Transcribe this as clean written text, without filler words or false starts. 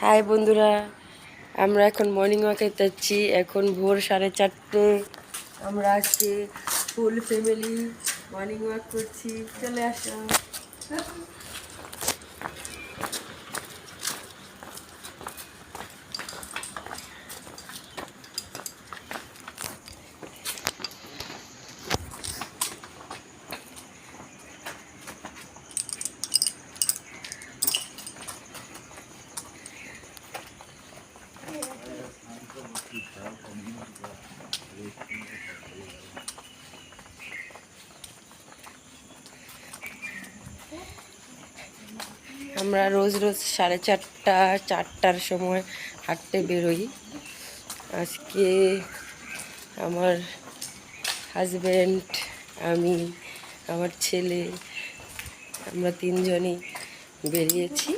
High বন্ধুরা, আমরা এখন মর্নিং ওয়াকে যাচ্ছি। এখন ভোর 4:30। আমরা আজকে ফুল ফ্যামিলি মর্নিং ওয়াক করছি। চলে আসো। আমরা রোজ রোজ 4:30-4টার সময় হাঁটতে বেরোই। আজকে আমার হাজব্যান্ড, আমি, আমার ছেলে, আমরা তিনজনই বেরিয়েছি।